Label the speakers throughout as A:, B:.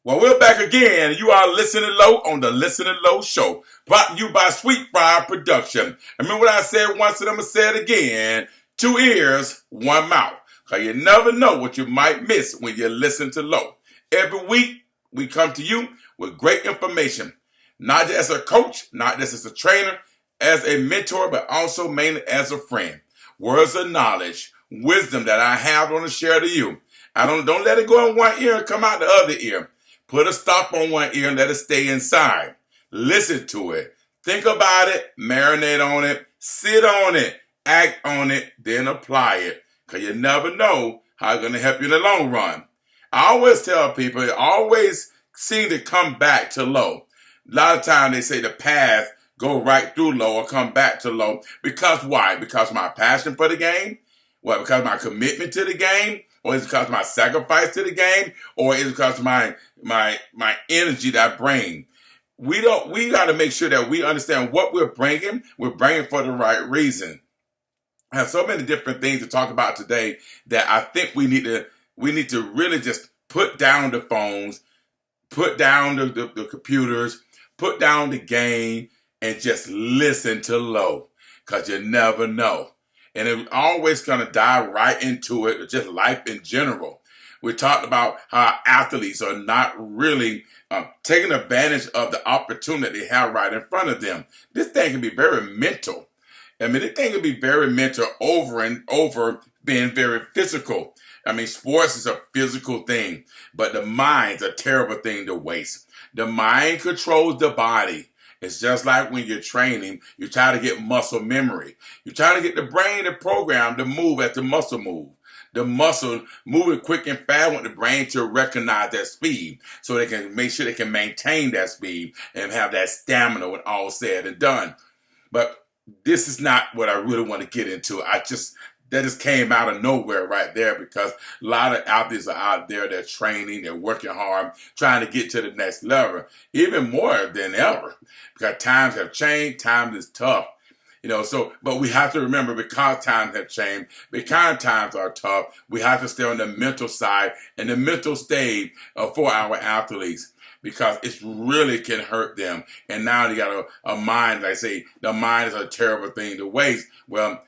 A: Well, we're back again. You are listening low on the Listening Low Show, brought to you by Sweet Fry Production. Remember what I said once, and I'm going to say it again. 2 ears, 1 mouth. Because you never know what you might miss when you listen to Low. Every week, we come to you with great information. Not just as a coach, not just as a trainer, as a mentor, but also mainly as a friend. Words of knowledge, wisdom that I have on to share to you. Don't let it go in one ear and come out the other ear. Put a stop on one ear and let it stay inside. Listen to it. Think about it. Marinate on it. Sit on it. Act on it. Then apply it. Because you never know how it's going to help you in the long run. I always tell people, it always seem to come back to Low. A lot of times they say the path go right through Low or come back to Low. Because why? Because of my passion for the game? What? Because of my commitment to the game? Or is it because of my sacrifice to the game? Or is it because of my energy that I bring? We got to make sure that we understand what we're bringing for the right reason. I have so many different things to talk about today that I think we need to really just put down the phones, put down the computers, put down the game, and just listen to Low. Because you never know. And it's always going to dive right into it, just life in general. We talked about how athletes are not really taking advantage of the opportunity they have right in front of them. This thing can be very mental. I mean, this thing can be very mental over and over, being very physical. I mean, sports is a physical thing, but the mind's a terrible thing to waste. The mind controls the body. It's just like when you're training, you try to get muscle memory. You're trying to get the brain to program to move as the muscle move. The muscle moving quick and fast want the brain to recognize that speed so they can make sure they can maintain that speed and have that stamina when all said and done. But this is not what I really want to get into. That just came out of nowhere right there because a lot of athletes are out there, they're training, they're working hard, trying to get to the next level, even more than ever. Because times have changed, time is tough. But we have to remember because times have changed, because times are tough, we have to stay on the mental side and the mental state for our athletes. Because it really can hurt them. And now they got a mind, like I say, the mind is a terrible thing to waste. Well,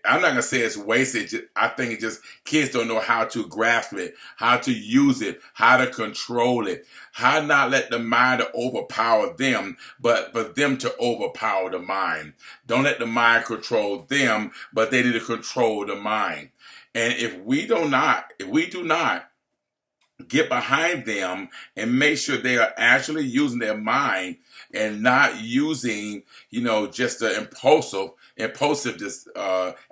A: I'm not going to say it's wasted. I think it just kids don't know how to grasp it, how to use it, how to control it, how not let the mind overpower them, but for them to overpower the mind. Don't let the mind control them, but they need to control the mind. And if we do not get behind them and make sure they are actually using their mind and not using, just the impulsive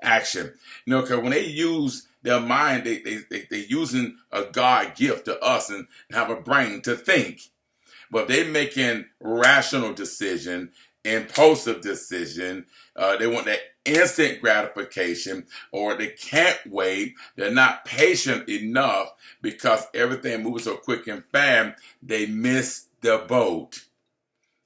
A: action. Because when they use their mind, they using a God gift to us and have a brain to think. But they making rational decision, impulsive decision. They want that instant gratification, or they can't wait. They're not patient enough because everything moves so quick and fast. They miss the boat.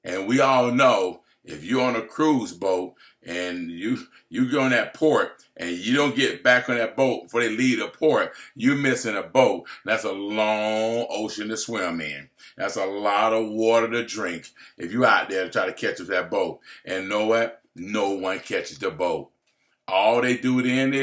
A: And we all know if you're on a cruise boat and you go on that port and you don't get back on that boat before they leave the port, you're missing a boat. That's a long ocean to swim in. That's a lot of water to drink if you're out there to try to catch that boat. And know what? No one catches the boat. All they do then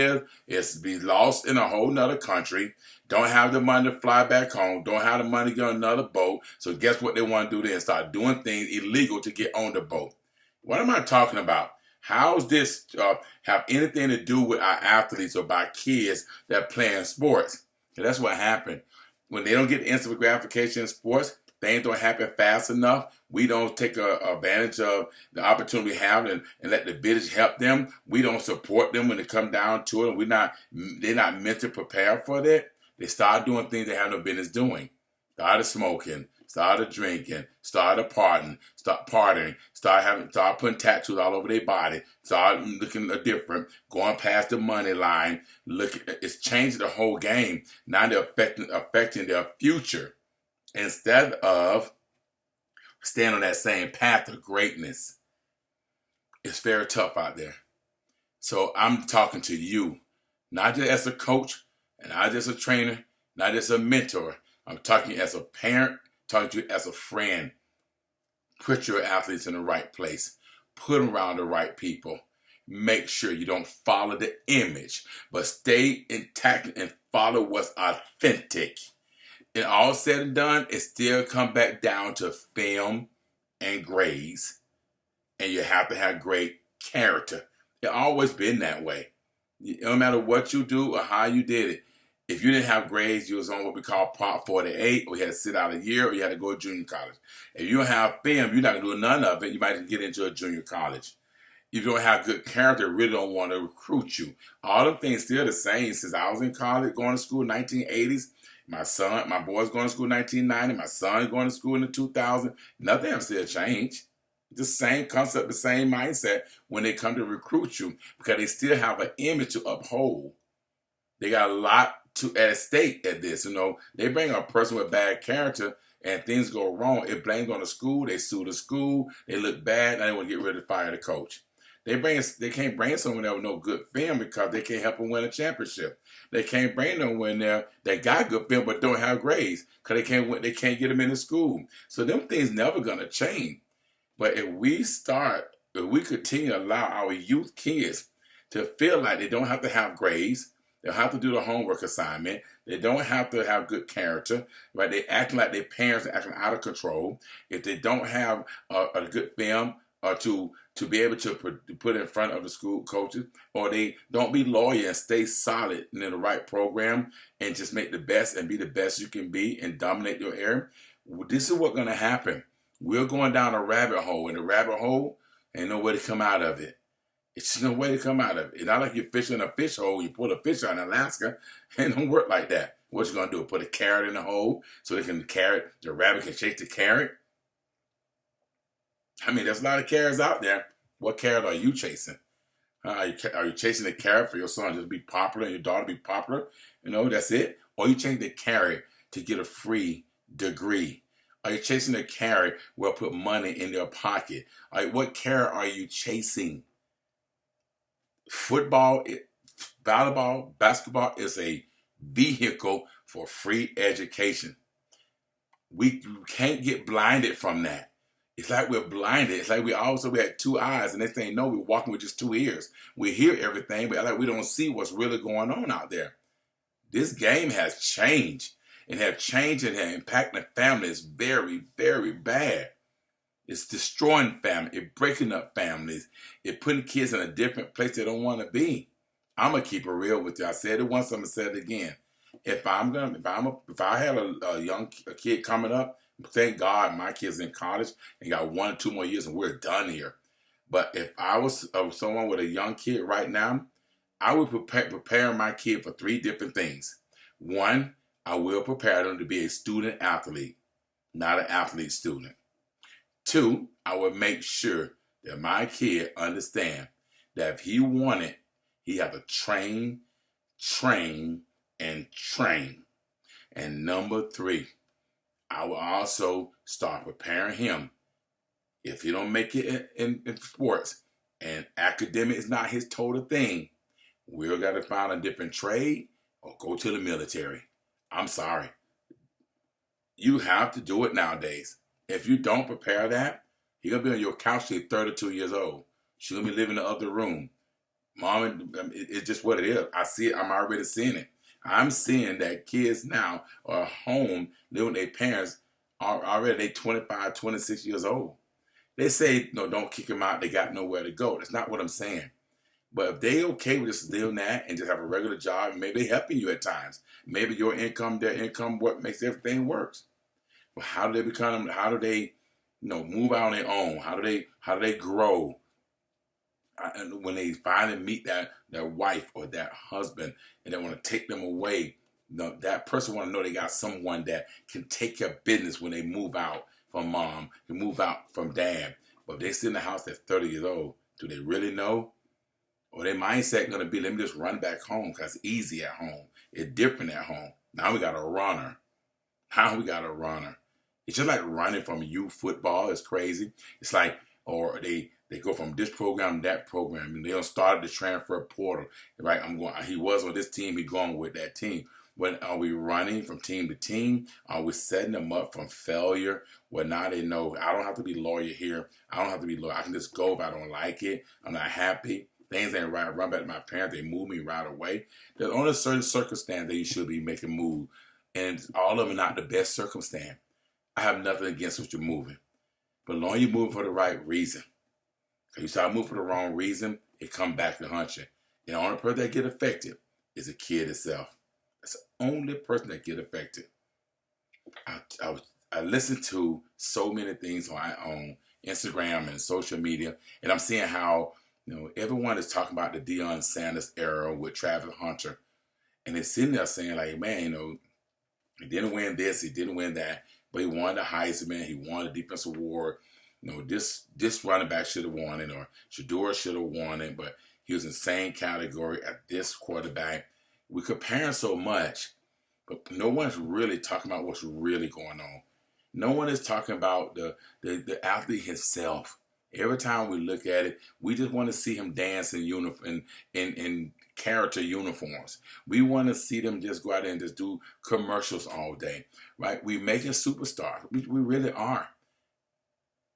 A: is be lost in a whole nother country, don't have the money to fly back home, don't have the money to get on another boat. So guess what they want to do then? Start doing things illegal to get on the boat. What am I talking about? How does this have anything to do with our athletes or by kids that play in sports? And that's what happened. When they don't get instant gratification in sports, things don't happen fast enough. We don't take advantage of the opportunity we have and let the business help them. We don't support them when they come down to it. They're not mentally prepared for that. They start doing things they have no business doing. Started smoking, started drinking, started partying, start putting tattoos all over their body, start looking different, going past the money line. It's changing the whole game. Now they're affecting their future instead of staying on that same path of greatness. It's very tough out there. So I'm talking to you, not just as a coach, and not just a trainer, not just a mentor. I'm talking as a parent, talking to you as a friend. Put your athletes in the right place. Put them around the right people. Make sure you don't follow the image, but stay intact and follow what's authentic. And all said and done, it still come back down to film and grades. And you have to have great character. It's always been that way. No matter what you do or how you did it, if you didn't have grades, you was on what we call Prop 48, or you had to sit out a year, or you had to go to junior college. If you don't have film, you're not going to do none of it. You might get into a junior college. If you don't have good character, really don't want to recruit you. All them things still the same. Since I was in college, going to school in the 1980s, my boy's going to school in 1990, my son's going to school in the 2000s. Nothing has still changed. The same concept, the same mindset when they come to recruit you, because they still have an image to uphold. They got a lot at stake at this. They bring a person with bad character and things go wrong. It blames on the school. They sue the school. They look bad. And they want to get ready to fire the coach. They can't bring someone there with no good film because they can't help them win a championship. They can't bring them when they got good film but don't have grades because they can't get them into school. So them things never gonna change. But if we continue to allow our youth kids to feel like they don't have to have grades, they don't have to do the homework assignment, they don't have to have good character, right? They acting like their parents are acting out of control. If they don't have a good film to be able to put in front of the school coaches, or they don't be loyal and stay solid and in the right program and just make the best and be the best you can be and dominate your area, this is what's going to happen. We're going down a rabbit hole, and the rabbit hole ain't no way to come out of it. It's no way to come out of it. It's not like you're fishing a fish hole. You pull a fish out in Alaska. It don't work like that. What you going to do? Put a carrot in the hole so the rabbit can chase the carrot? I mean, there's a lot of carrots out there. What carrot are you chasing? Are you chasing the carrot for your son to be popular and your daughter to be popular? That's it? Or you chasing the carrot to get a free degree? Are you chasing a carrot where put money in their pocket? What carrot are you chasing? Football, volleyball, basketball is a vehicle for free education. We can't get blinded from that. It's like we're blinded. It's like we had two eyes, and they say, no, we're walking with just two ears. We hear everything, but like we don't see what's really going on out there. This game has changed. And have changed and have impacted families very, very bad. It's destroying families. It's breaking up families. It's putting kids in a different place they don't want to be. I'm gonna keep it real with you. I said it once. I'm gonna say it again. If I had a young kid coming up, thank God my kid's in college and got 1 or 2 more years and we're done here. But if I was someone with a young kid right now, I would prepare my kid for 3 different things. 1, I will prepare them to be a student athlete, not an athlete student. 2, I will make sure that my kid understand that if he want it, he have to train, and train. And number 3, I will also start preparing him. If he don't make it in sports and academic is not his total thing, we'll got to find a different trade or go to the military. I'm sorry. You have to do it nowadays. If you don't prepare that, you're going to be on your couch till you're 32 years old. She's going to be living in the other room. Mom, it's just what it is. I see it. I'm already seeing it. I'm seeing that kids now are home living with their parents already. They 25, 26 years old. They say, no, don't kick them out. They got nowhere to go. That's not what I'm saying. But if they okay with just doing that and just have a regular job, maybe they helping you at times. Maybe your income, their income, what makes everything works. But how do they move out on their own? How do they grow? And when they finally meet their wife or that husband and they want to take them away, that person want to know they got someone that can take care of business when they move out from mom, can move out from dad. But if they sit in the house at 30 years old, do they really know? Or their mindset going to be, let me just run back home because it's easy at home. It's different at home. Now we got a runner. It's just like running from youth football. It's crazy. It's like, or they go from this program to that program, and they don't start the transfer portal. Right? He was on this team. He going with that team. When are we running from team to team? Are we setting them up from failure? Well, now they know I don't have to be lawyer here. I don't have to be lawyer. I can just go if I don't like it. I'm not happy. Things ain't right. Run back to my parents. They move me right away. There's only a certain circumstance that you should be making move. And all of them are not the best circumstance. I have nothing against what you're moving. But as long as you move for the right reason. If you start moving for the wrong reason, it comes back to hunt you. The only person that get affected is the kid itself. That's the only person that get affected. I listen to so many things on Instagram and social media, and I'm seeing how everyone is talking about the Deion Sanders era with Travis Hunter, and they're sitting there saying like, man, he didn't win this, he didn't win that, but he won the Heisman, he won the defensive award. This running back should have won it, or Shador should have won it, but he was in the same category as this quarterback. We compare so much, but no one's really talking about what's really going on. No one is talking about the athlete himself. Every time we look at it, we just want to see him dance in character uniforms. We want to see them just go out there and just do commercials all day, right? We making superstars. We really are.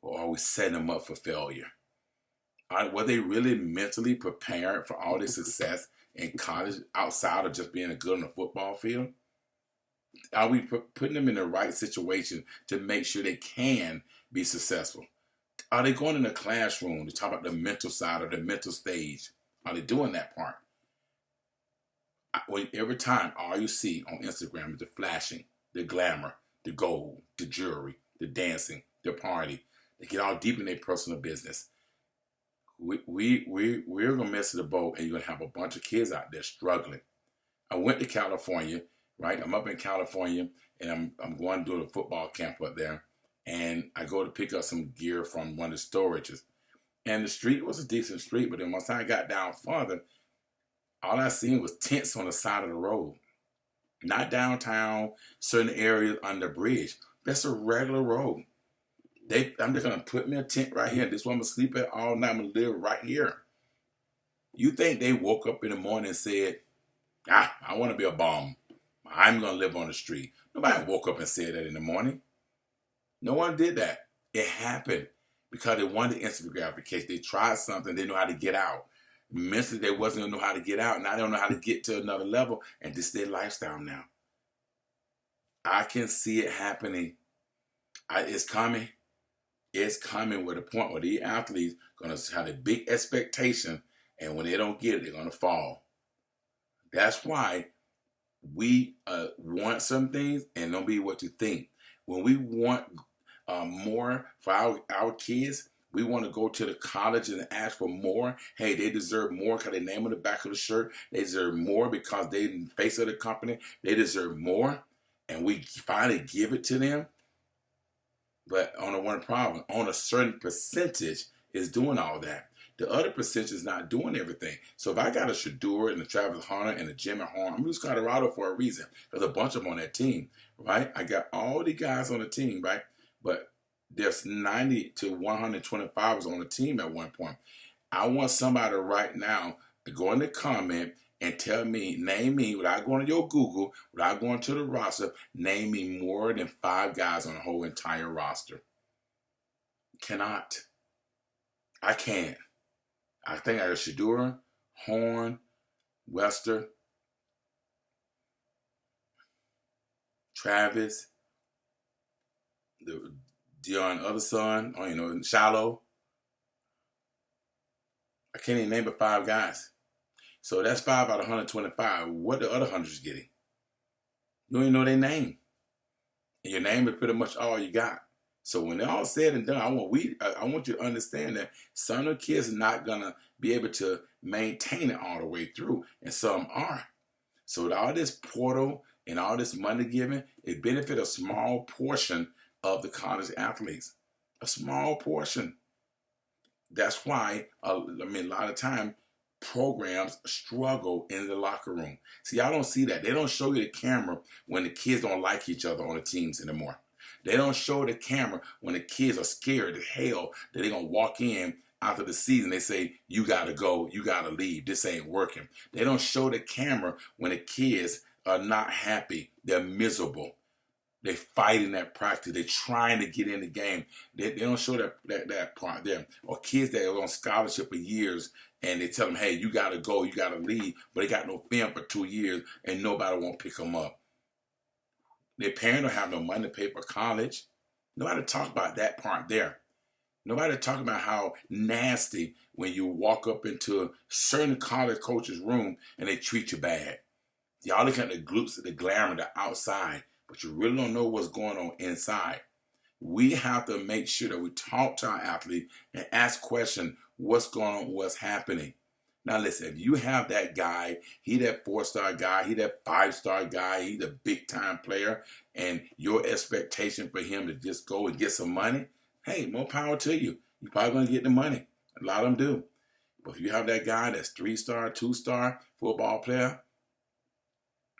A: Or are we setting them up for failure? Were they really mentally prepared for all this success in college outside of just being good on the football field? Are we putting them in the right situation to make sure they can be successful? Are they going in the classroom to talk about the mental side or the mental stage? Are they doing that part? Every time all you see on Instagram is the flashing, the glamour, the gold, the jewelry, the dancing, the party. They get all deep in their personal business. We're gonna mess the boat, and you're gonna have a bunch of kids out there struggling. I went to California, right? I'm up in California, and I'm going to do a football camp up there, and I go to pick up some gear from one of the storages, and the street was a decent street, but then once I got down farther, all I seen was tents on the side of the road, not downtown, certain areas under the bridge. That's a regular road. I'm just going to put me a tent right here. This is where I'm going to sleep at all night. I'm going to live right here. You think they woke up in the morning and said, I want to be a bum. I'm going to live on the street. Nobody woke up and said that in the morning. No one did that. It happened because they wanted the instant gratification. They tried something. They know how to get out. Mentally, they wasn't going to know how to get out. Now they don't know how to get to another level. And this is their lifestyle now. I can see it happening. It's coming. It's coming with a point where these athletes going to have a big expectation, and when they don't get it, they're going to fall. That's why we want some things and don't be what you think. When we want more for our kids, we want to go to the college and ask for more. Hey, they deserve more because they name on the back of the shirt. They deserve more because they the face of the company. They deserve more, and we finally give it to them. But on the one problem, on a certain percentage is doing all that. The other percentage is not doing everything. So if I got a Shador and a Travis Hunter and a Jimmy Horn, I'm just Colorado for a reason. There's a bunch of them on that team, right? I got all the guys on the team, right? But there's 90 to 125 on the team at one point. I want somebody right now to go in the comment and tell me, name me, without going to your Google, without going to the roster, name me more than 5 guys on the whole entire roster. Cannot. I can't. I think I got Shador, Horn, Wester, Travis, the Deion other son, Shallow. I can't even name but 5 guys. So that's 5 out of 125. What the other 100s getting? You don't even know their name. And your name is pretty much all you got. So when they're all said and done, I want you to understand that some of the kids are not going to be able to maintain it all the way through, and some are. So with all this portal and all this money giving, it benefits a small portion of the college athletes. A small portion. That's why, a lot of time, programs struggle in the locker room. See, I don't see that. They don't show you the camera when the kids don't like each other on the teams anymore. They don't show the camera when the kids are scared as hell that they're going to walk in after the season. They say, you got to go, you got to leave, this ain't working. They don't show the camera when the kids are not happy. They're miserable. They fighting that practice. They're trying to get in the game. They don't show that part there. Or kids that are on scholarship for years and they tell them, hey, you got to go, you got to leave, but they got no film for 2 years and nobody won't pick them up. Their parents don't have no money to pay for college. Nobody talk about that part there. Nobody talk about how nasty when you walk up into a certain college coach's room and they treat you bad. Y'all look at the glutes, the glamour, the outside, but you really don't know what's going on inside. We have to make sure that we talk to our athlete and ask questions, what's going on, what's happening. Now listen, if you have that guy, he that 4-star guy, he that 5-star guy, he the big time player, and your expectation for him to just go and get some money, hey, more power to you. You're probably going to get the money. A lot of them do. But if you have that guy that's 3-star, 2-star football player,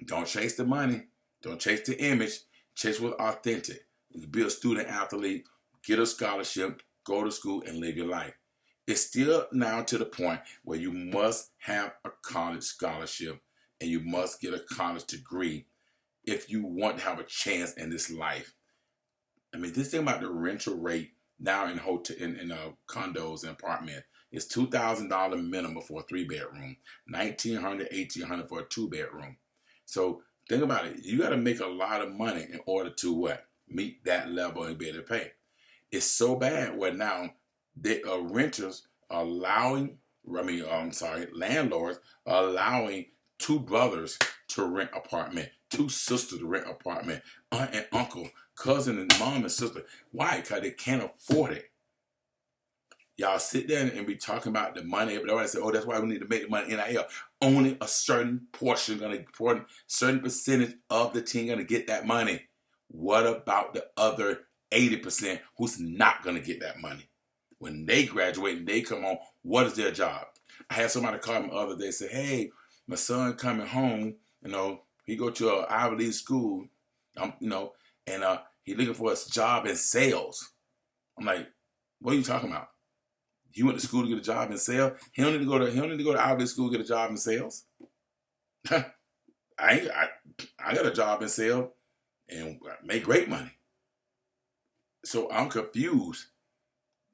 A: don't chase the money. Don't chase the image. Chase what's authentic. You can be a student athlete, get a scholarship, go to school, and live your life. It's still now to the point where you must have a college scholarship and you must get a college degree if you want to have a chance in this life. I mean, this thing about the rental rate now in condos and apartments is $2,000 minimum for a 3-bedroom, $1,900, $1,800 for a 2-bedroom. So think about it. You got to make a lot of money in order to what? Meet that level and be able to pay. It's so bad where now renters are landlords are allowing 2 brothers to rent apartment, 2 sisters to rent apartment, aunt and uncle, cousin and mom and sister. Why? Because they can't afford it. Y'all sit there and be talking about the money. Everybody say, oh, that's why we need to make the money NIL. Only a certain certain percentage of the team going to get that money. What about the other 80% who's not going to get that money? When they graduate and they come home, what is their job? I had somebody call me the other day, say, hey, my son coming home, he go to an Ivy League school, and he looking for a job in sales. I'm like, what are you talking about? He went to school to get a job in sales. He don't need to go to Ivy League school to get a job in sales. I got a job in sales and make great money. So I'm confused.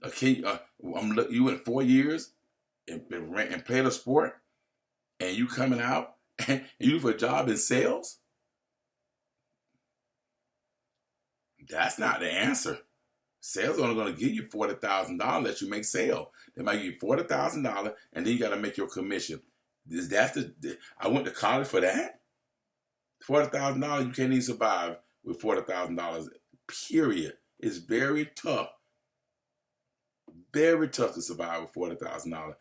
A: Okay, you went 4 years and played a sport, and you coming out and you for a job in sales? That's not the answer. Sales only going to give you $40,000 that you make sale. They might give you $40,000, and then you got to make your commission. I went to college for that? $40,000, you can't even survive with $40,000. Period. It's very tough. Very tough to survive with $40,000.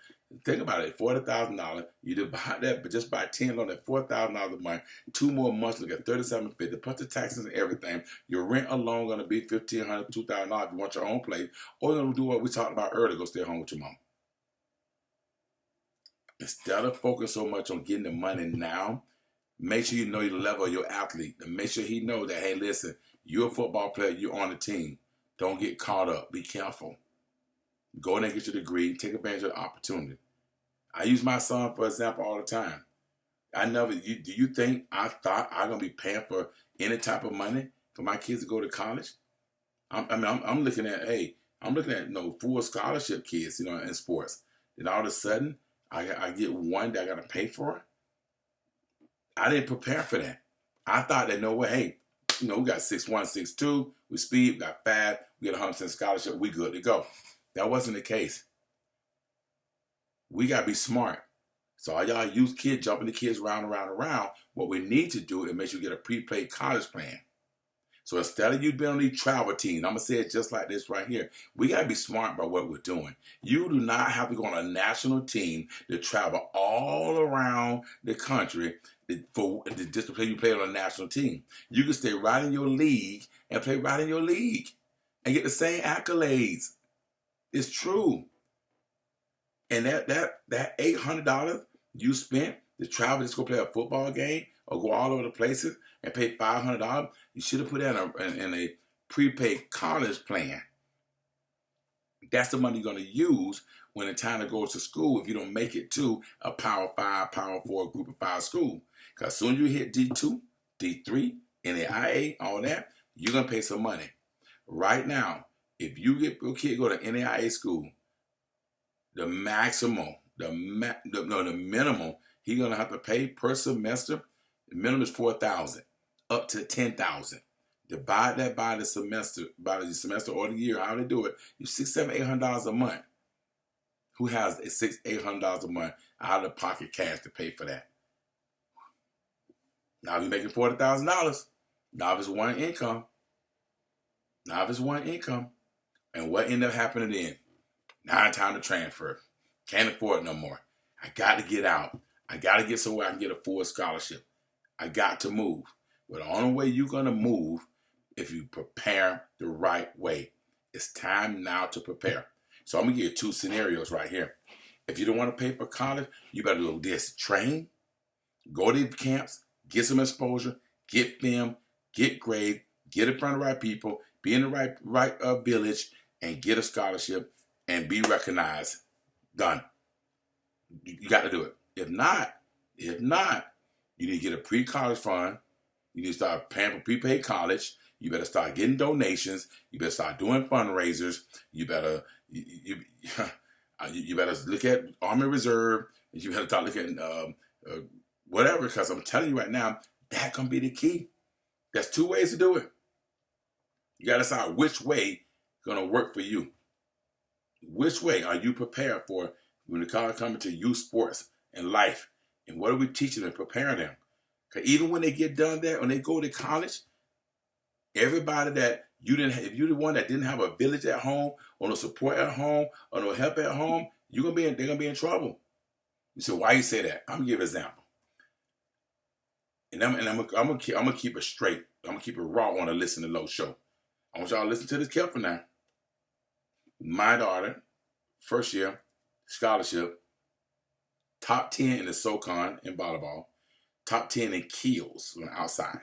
A: Think about it. $40,000, you divide that, but just by 10 on that $4,000 a month, 2 more months, look at $3,750. Plus the taxes and everything. Your rent alone going to be $1,500, $2,000 if you want your own place. Or you're going to do what we talked about earlier, go stay home with your mom. Instead of focus so much on getting the money now, make sure you know the level of your athlete. And make sure he knows that, hey, listen, you're a football player, you're on the team. Don't get caught up. Be careful. Go in there and get your degree. Take advantage of the opportunity. I use my son for example all the time. Do you think I thought I was going to be paying for any type of money for my kids to go to college? I'm looking at full scholarship kids, in sports. Then all of a sudden, I get one that I got to pay for. I didn't prepare for that. I thought that, no way, hey, we got 6'1", 6'2", we speed, we got 5, we get 100% scholarship, we good to go. That wasn't the case. We got to be smart. So all y'all youth kids jumping the kids around, what we need to do is make sure you get a pre-played college plan. So instead of you being on these travel teams, I'm going to say it just like this right here. We got to be smart about what we're doing. You do not have to go on a national team to travel all around the country just to play on a national team. You can stay right in your league and play right in your league and get the same accolades. It's true. And that $800 you spent to travel just go play a football game or go all over the places and pay $500, you should have put that in a prepaid college plan. That's the money you're going to use when it's time to go to school if you don't make it to a Power 5, Power 4, Group of 5 school. Because as soon as you hit D2, D3, NAIA, all that, you're going to pay some money. Right now, if you get your kid go to NAIA school, the maximum, the minimum he's going to have to pay per semester, the minimum is $4,000 up to $10,000. Divide that by the semester or the year, how they do it. You $600, $700, $800 a month. Who has $600, $800 a month out of pocket cash to pay for that? Now if you're making $40,000, now if it's one income, and what ended up happening then? Now it's time to transfer. Can't afford it no more. I got to get out. I got to get somewhere I can get a full scholarship. I got to move. But the only way you're going to move if you prepare the right way. It's time now to prepare. So I'm going to give you 2 scenarios right here. If you don't want to pay for college, you better do this. Train, go to camps, get some exposure, get film, get grade, get in front of the right people, be in the right village, and get a scholarship and be recognized. Done. You got to do it. If not, you need to get a pre-college fund. You need to start paying for prepaid college. You better start getting donations. You better start doing fundraisers. You better look at Army Reserve. You better start looking at whatever. Because I'm telling you right now, that can be the key. There's 2 ways to do it. You got to decide which way going to work for you. Which way are you prepared for when the college coming to youth sports and life? And what are we teaching them, preparing them? Because even when they get done there, when they go to college, everybody that you didn't, if you're the one that didn't have a village at home, or no support at home, or no help at home, they're gonna be in trouble. You say, why you say that? I'm gonna give an example, and I'm gonna keep it straight. I'm gonna keep it raw on the Listen to Low show. I want y'all to listen to this careful now. My daughter, first year scholarship, top 10 in the SoCon in volleyball, top 10 in kills on the outside.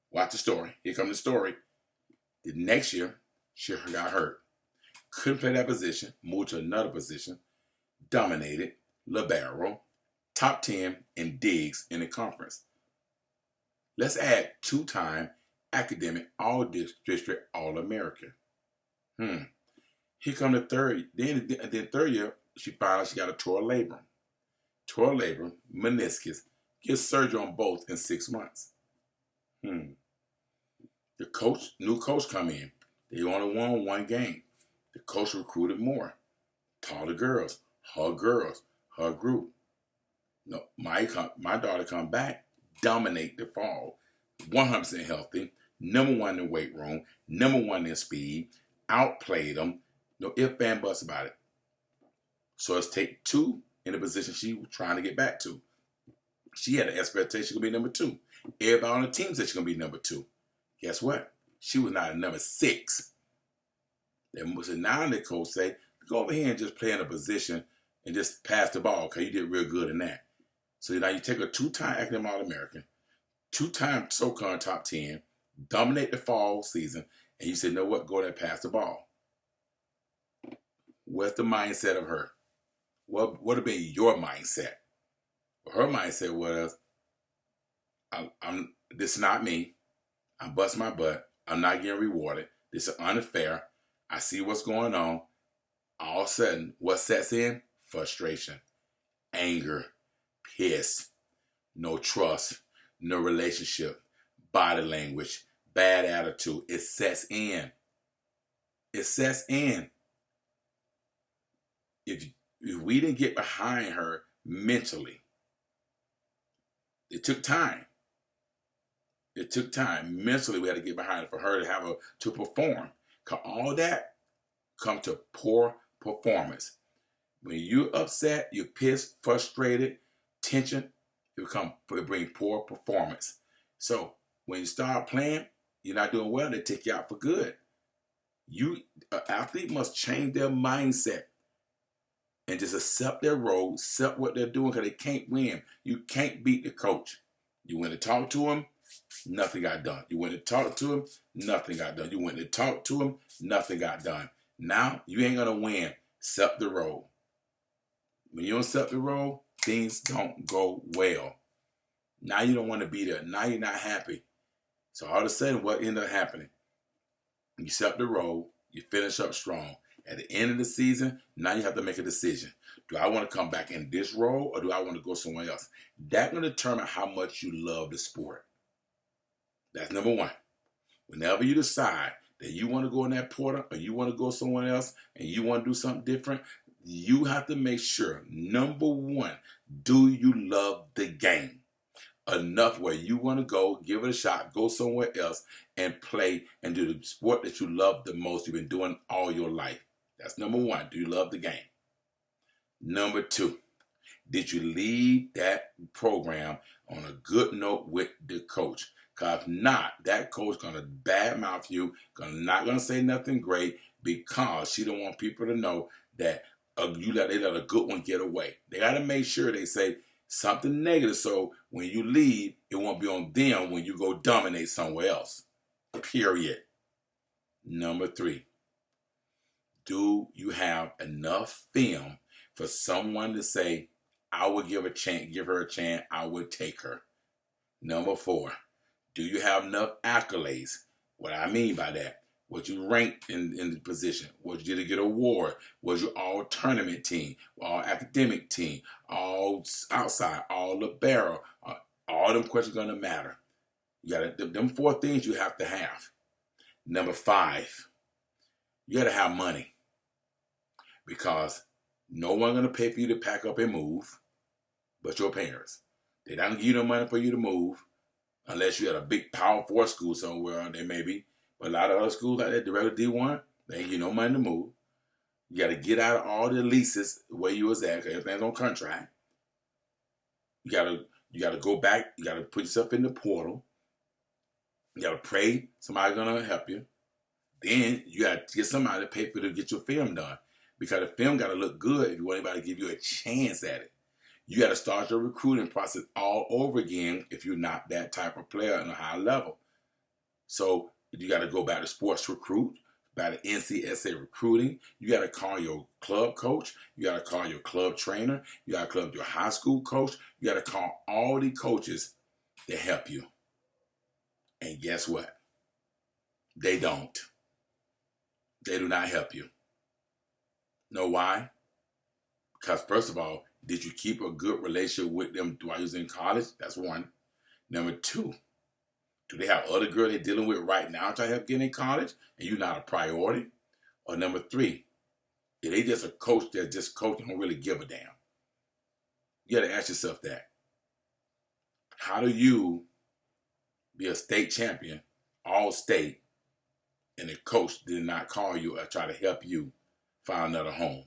A: Watch the story. Here comes the story. The next year, she got hurt. Couldn't play that position. Moved to another position. Dominated. Libero. Top 10 in digs in the conference. Let's add 2-time academic all-district All-American. Here come the third. Then third year, she found out she got a torn labrum. Torn labrum, meniscus. Get surgery on both in 6 months. The new coach come in. They only won 1 game. The coach recruited more. Taller girls, her group. No, my daughter come back, dominate the fall. 100% healthy, number 1 in the weight room, number 1 in speed, outplayed them. No if and buts about it. So let's take 2 in the position she was trying to get back to. She had an expectation she could be number 2. Everybody on the team said she's going to be number 2. Guess what? She was not a number 6. So now the coach say, go over here and just play in a position and just pass the ball because you did real good in that. So now you take a 2-time academic All-American, 2-time SoCon top 10, dominate the fall season, and you said, you know what? Go there and pass the ball. What's the mindset of her? What would have been your mindset? Her mindset was, this is not me. I'm busting my butt. I'm not getting rewarded. This is unfair. I see what's going on. All of a sudden, what sets in? Frustration, anger, piss, no trust, no relationship, body language, bad attitude. It sets in. It sets in. If we didn't get behind her mentally, it took time. It took time. Mentally, we had to get behind it for her to perform. Because all that comes to poor performance. When you're upset, you're pissed, frustrated, tension, it brings poor performance. So when you start playing, you're not doing well, they take you out for good. An athlete must change their mindset and just accept their role, accept what they're doing, because they can't win. You can't beat the coach. You went to talk to him, nothing got done. You went to talk to him, nothing got done. You went to talk to him, nothing got done. Now, you ain't going to win. Accept the role. When you don't accept the role, things don't go well. Now you don't want to be there. Now you're not happy. So all of a sudden, what ended up happening? You accept the role. You finish up strong. At the end of the season, now you have to make a decision. Do I want to come back in this role or do I want to go somewhere else? That's going to determine how much you love the sport. That's number one. Whenever you decide that you want to go in that portal or you want to go somewhere else and you want to do something different, you have to make sure, number one, do you love the game enough where you want to go, give it a shot, go somewhere else and play and do the sport that you love the most, you've been doing all your life. That's number one. Do you love the game? Number two, did you leave that program on a good note with the coach? Because if not, that coach going to badmouth you, not going to say nothing great because she don't want people to know that they let a good one get away. They got to make sure they say something negative so when you leave, it won't be on them when you go dominate somewhere else. Period. Number three, do you have enough film for someone to say, I would give her a chance, I would take her? Number four, do you have enough accolades? What I mean by that, was you ranked in the position? Was you to get an award? Was you all tournament team, all academic team, all outside, all libero? All them questions are going to matter. You got them four things you have to have. Number five, you got to have money because no one's going to pay for you to pack up and move but your parents. They don't give you no money for you to move unless you're at a big Power 4 school somewhere, they may be. But a lot of other schools like that, the regular D1, they ain't give you no money to move. You got to get out of all the leases where you was at because everything's on contract. You got to go back. You got to put yourself in the portal. You got to pray somebody's going to help you. Then you got to get somebody to pay for you to get your film done because the film got to look good if you want anybody to give you a chance at it. You got to start your recruiting process all over again if you're not that type of player on a high level. So you got to go back to sports recruit, back to NCSA recruiting. You got to call your club coach. You got to call your club trainer. You got to call your high school coach. You got to call all the coaches to help you. And guess what? They don't. They do not help you. Know why? Because first of all, did you keep a good relationship with them while you was in college? That's one. Number two, do they have other girls they're dealing with right now trying to help get in college and you're not a priority? Or number three, if they just a coach that just coaching don't really give a damn? You got to ask yourself that. How do you be a state champion, all state, and the coach did not call you or try to help you find another home?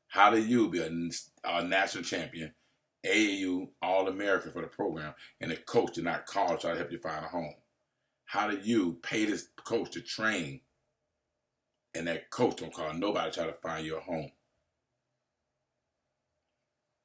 A: How do you be a national champion, AAU All-American for the program, and the coach did not call to try to help you find a home? How do you pay this coach to train, and that coach don't call nobody to try to find you a home?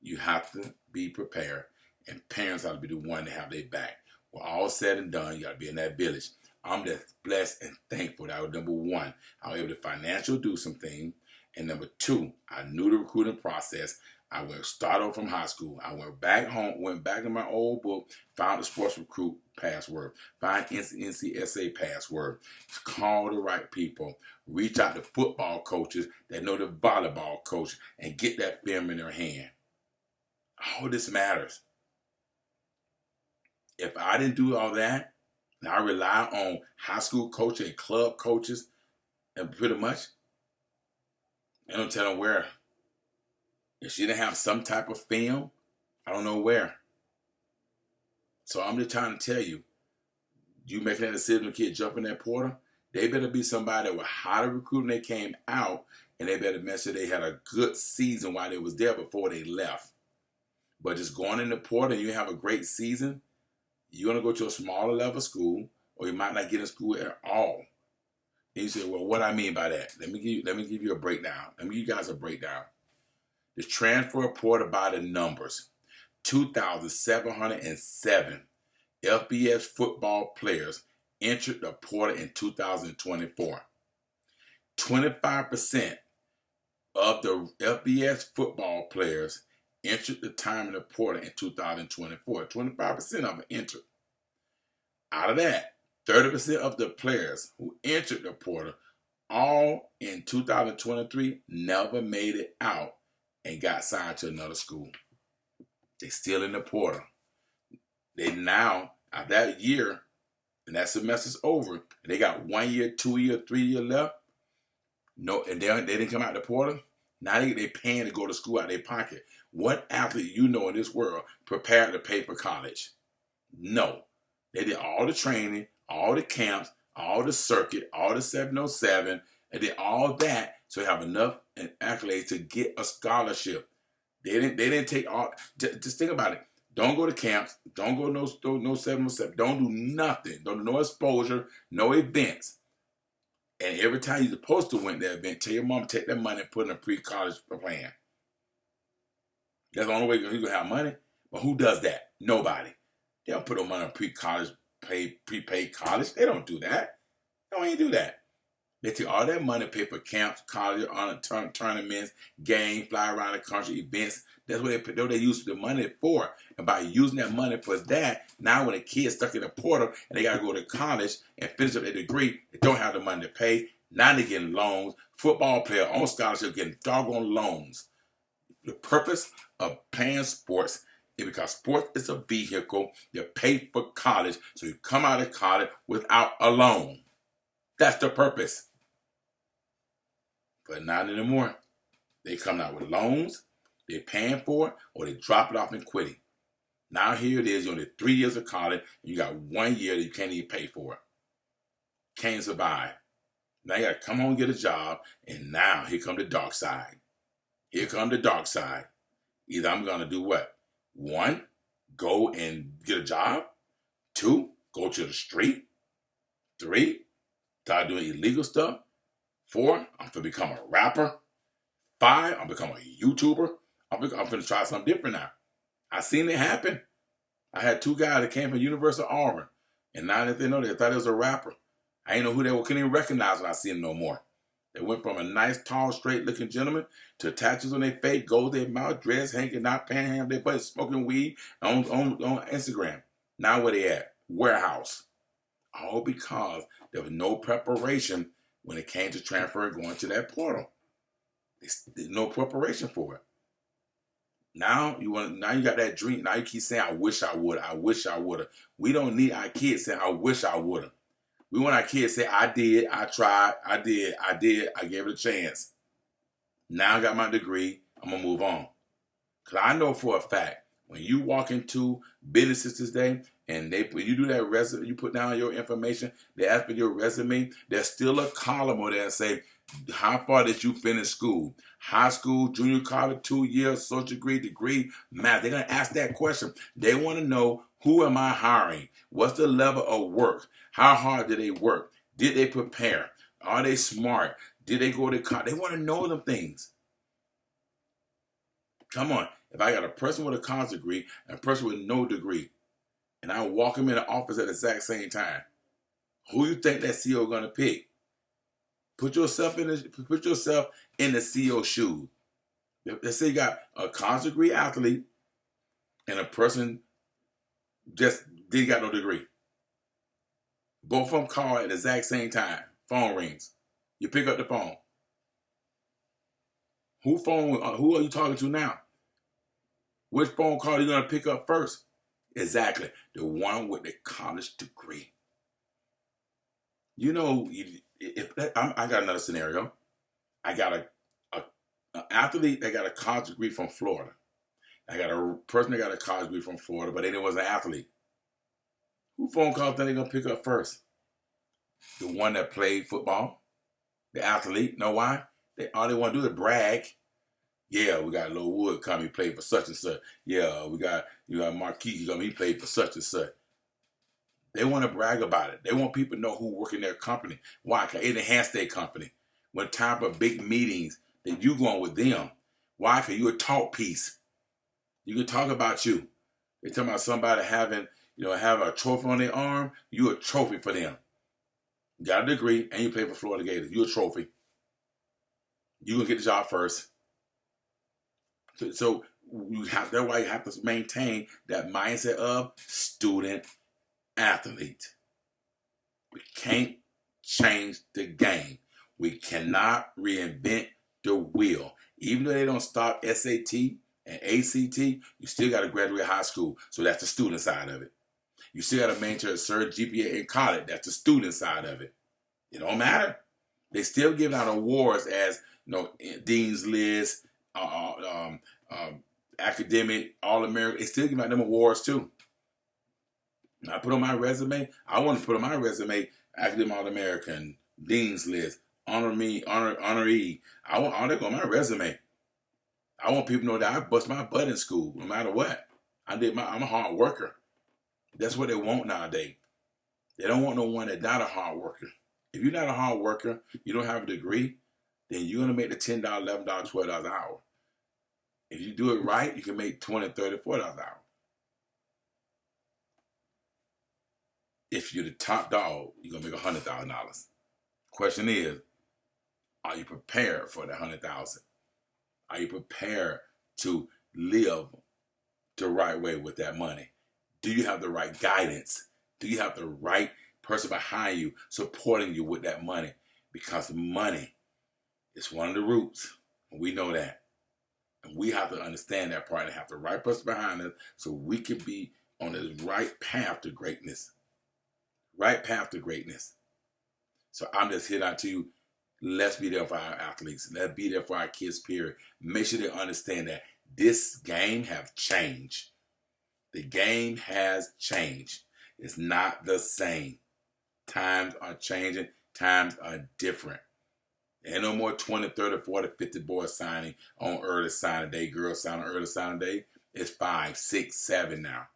A: You have to be prepared, and parents have to be the one to have their back. When all said and done, you got to be in that village. I'm just blessed and thankful that I was, number one, I was able to financially do something. And number two, I knew the recruiting process. I went start over from high school. I went back home, went back in my old book, found the sports recruit password, find NCSA password, call the right people, reach out to football coaches that know the volleyball coach, and get that film in their hand. All this matters. If I didn't do all that, and I rely on high school coaches and club coaches, and pretty much, I don't tell them where. If she didn't have some type of film, I don't know where. So I'm just trying to tell you, you making that decision, the kid jump in that portal, they better be somebody that was highly recruited when they came out, and they better make sure they had a good season while they was there before they left. But just going in the portal and you have a great season, you're going to go to a smaller level school, or you might not get in school at all. And you say, well, what I mean by that? Let me give you a breakdown. Let me give you guys a breakdown. The transfer portal by the numbers. 2,707 FBS football players entered the portal in 2024. 25% of the FBS football players entered the time in the portal in 2024. 25% of them entered. Out of that, 30% of the players who entered the portal all in 2023 never made it out and got signed to another school. They still in the portal. They now, at that year, and that semester's over, and they got 1 year, 2 year, 3 year left. No, and they didn't come out the portal. Now they paying to go to school out of their pocket. What athlete you know in this world prepared to pay for college? No. They did all the training, all the camps, all the circuit, all the 707, and did all that so they have enough accolades to get a scholarship. They didn't take all. Just think about it. Don't go to camps. Don't go no 707. Don't do nothing. Don't do no exposure, no events. And every time you're supposed to win that event, tell your mom take that money and put in a pre-college plan. That's the only way you're going to have money. But who does that? Nobody. They don't put no money in pre-college, prepaid college. They don't do that. They don't even do that. They take all that money, pay for camps, college, tournaments, games, fly around the country, events. That's what they use the money for. And by using that money for that, now when a kid's stuck in a portal and they got to go to college and finish up their degree, they don't have the money to pay. Now they're getting loans. Football player on scholarship getting doggone loans. The purpose of playing sports is because sports is a vehicle to pay for college, so you come out of college without a loan. That's the purpose. But not anymore. They come out with loans, they're paying for it, or they drop it off and quitting. Now here it is, you're only 3 years of college, and you got 1 year that you can't even pay for it. Can't survive. Now you got to come home and get a job, and now here come the dark side. Here come the dark side. Either I'm going to do what? 1, go and get a job. 2, go to the street. 3, start doing illegal stuff. 4, I'm going to become a rapper. 5, I'm going to become a YouTuber. I'm going to try something different now. I seen it happen. I had 2 guys that came from University of Auburn. And now that they know, they thought it was a rapper. I didn't know who they were. Couldn't even recognize when I see them no more. They went from a nice, tall, straight-looking gentleman to tattoos on their face, gold in their mouth, dress hanging, not panhandling their butt, smoking weed on Instagram. Now where they at? Warehouse. All because there was no preparation when it came to transfer and going to that portal. There's no preparation for it. Now you got that dream. Now you keep saying, I wish I would. I wish I would have. We don't need our kids saying, I wish I would have. We want our kids to say, I did, I tried, I did, I gave it a chance. Now I got my degree, I'm going to move on. Because I know for a fact, when you walk into businesses today, and when you do that resume, you put down your information, they ask for your resume, there's still a column on there and say, how far did you finish school? High school, junior college, 2 years, social degree, math. They're going to ask that question. They want to know, who am I hiring? What's the level of work? How hard did they work? Did they prepare? Are they smart? Did they go to college? They want to know them things. Come on. If I got a person with a college degree and a person with no degree, and I walk them in the office at the exact same time, who you think that CEO is going to pick? Put yourself in the CEO shoes. Let's say you got a college degree athlete and a person just didn't got no degree. Both of them call at the exact same time. Phone rings. You pick up the phone. Who are you talking to now? Which phone call are you going to pick up first? Exactly. The one with the college degree. You know, I got another scenario. I got an athlete that got a college degree from Florida. I got a person that got a college degree from Florida, but they was an athlete. Who phone call think they're going to pick up first? The one that played football, the athlete. Know why? All they want to do is brag. Yeah, we got Lil Wood come, he played for such and such. Yeah, we got Marquis come, he played for such and such. They want to brag about it. They want people to know who work in their company. Why? Because it enhances their company. When time for big meetings, that you going with them. Why? Because you're a talk piece. You can talk about you. They talking about somebody having a trophy on their arm. You a trophy for them. You got a degree and you play for Florida Gators. You a trophy. You're going to get the job first. So that's why you have to maintain that mindset of student athlete. We can't change the game. We cannot reinvent the wheel. Even though they don't stop SAT and ACT, you still got to graduate high school. So that's the student side of it. You still got to maintain a certain GPA in college. That's the student side of it. It don't matter. They still giving out awards as Dean's List, academic, All-American. They still giving out them awards too. I put on my resume. I want to put on my resume academic All-American, Dean's List, honoree. I want all that on my resume. I want people to know that I bust my butt in school, no matter what. I'm a hard worker. That's what they want nowadays. They don't want no one that's not a hard worker. If you're not a hard worker, you don't have a degree, then you're going to make the $10, $11, $12 an hour. If you do it right, you can make $20, $30, $40 an hour. If you're the top dog, you're going to make $100,000. Question is, are you prepared for that $100,000? Are you prepared to live the right way with that money? Do you have the right guidance? Do you have the right person behind you supporting you with that money? Because money is one of the roots. We know that. And we have to understand that part and have the right person behind us so we can be on the right path to greatness. Right path to greatness. So I'm just here out to you. Let's be there for our athletes. Let's be there for our kids, period. Make sure they understand that this game have changed. The game has changed. It's not the same. Times are changing. Times are different. There ain't no more 20, 30, 40, 50 boys signing on early signing day. Girls signing on early signing day. It's 5, 6, 7 now.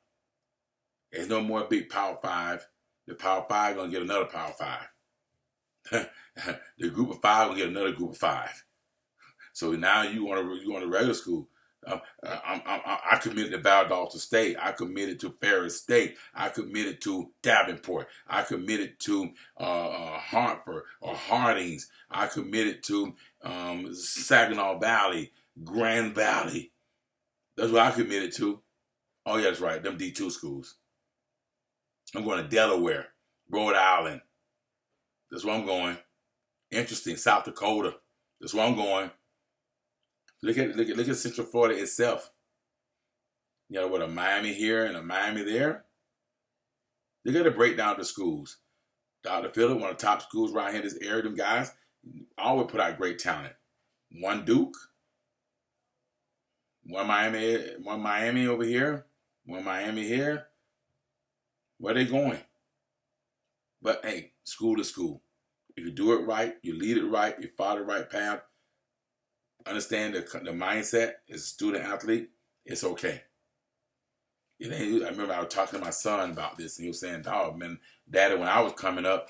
A: There's no more big Power 5. The Power 5 going to get another Power 5. The group of 5 will get another group of 5. So now you want to regular school. I committed to Valdosta State. I committed to Ferris State. I committed to Davenport. I committed to Hartford or Hardings. I committed to Saginaw Valley, Grand Valley. That's what I committed to. Oh, yeah, that's right. Them D2 schools. I'm going to Delaware, Rhode Island. That's where I'm going. Interesting. South Dakota. That's where I'm going. Look at Central Florida itself. You know, with a Miami here and a Miami there. Look at the breakdown of the schools. Dr. Phillip, one of the top schools right here in this area, them guys always put out great talent. One Duke, one Miami over here, one Miami here. Where they going? But hey, school is school. If you do it right, you lead it right, you follow the right path, understand the mindset as a student athlete, it's okay. I remember I was talking to my son about this, and he was saying, "Dog, man, Daddy, when I was coming up,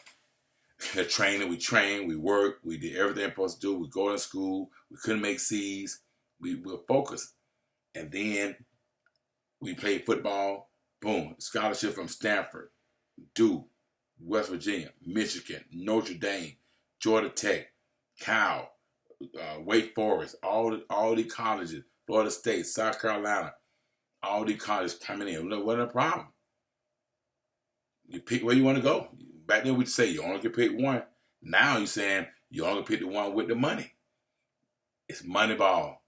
A: the training, we trained, we worked, we did everything we're supposed to do. We go to school, we couldn't make C's, we were focused, and then we played football. Boom, scholarship from Stanford, Duke, West Virginia, Michigan, Notre Dame, Georgia Tech, Cal, Wake Forest, all the colleges, Florida State, South Carolina, all the colleges coming in. Wasn't a problem. You pick where you want to go. Back then we'd say you only can pick one. Now you're saying you only pick the one with the money. It's money ball.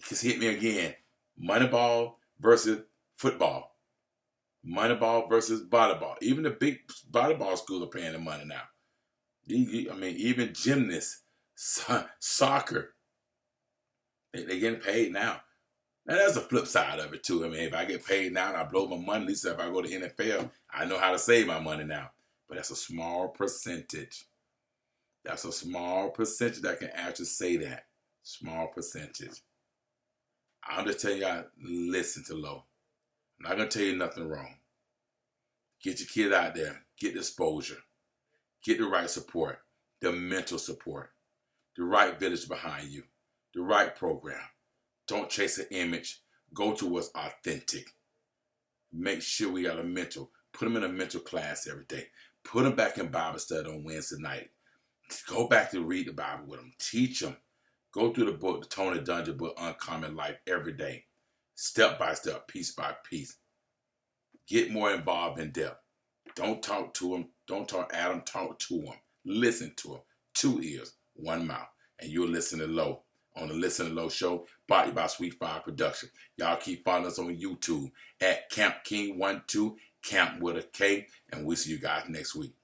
A: Just hit me again. Money ball versus football. Money ball versus volleyball. Even the big volleyball schools are paying the money now. I mean, even gymnasts, soccer, they're getting paid now. Now, that's the flip side of it, too. I mean, if I get paid now and I blow my money, at least if I go to NFL, I know how to save my money now. But that's a small percentage. That's a small percentage that can actually say that. Small percentage. I'm just telling y'all, listen to Lo. I'm not going to tell you nothing wrong. Get your kid out there. Get the exposure. Get the right support. The mental support. The right village behind you. The right program. Don't chase an image. Go to what's authentic. Make sure we got a mental. Put them in a mental class every day. Put them back in Bible study on Wednesday night. Go back to read the Bible with them. Teach them. Go through the book, the Tony Dungy book, Uncommon Life, every day. Step by step, piece by piece. Get more involved in depth. Don't talk to him. Don't talk at him. Talk to him. Listen to him. 2 ears, 1 mouth. And you're listening low on the Listening Low Show, brought to you by Sweet Fire Production. Y'all keep following us on YouTube at Camp King 12, Camp with a K, and we'll see you guys next week.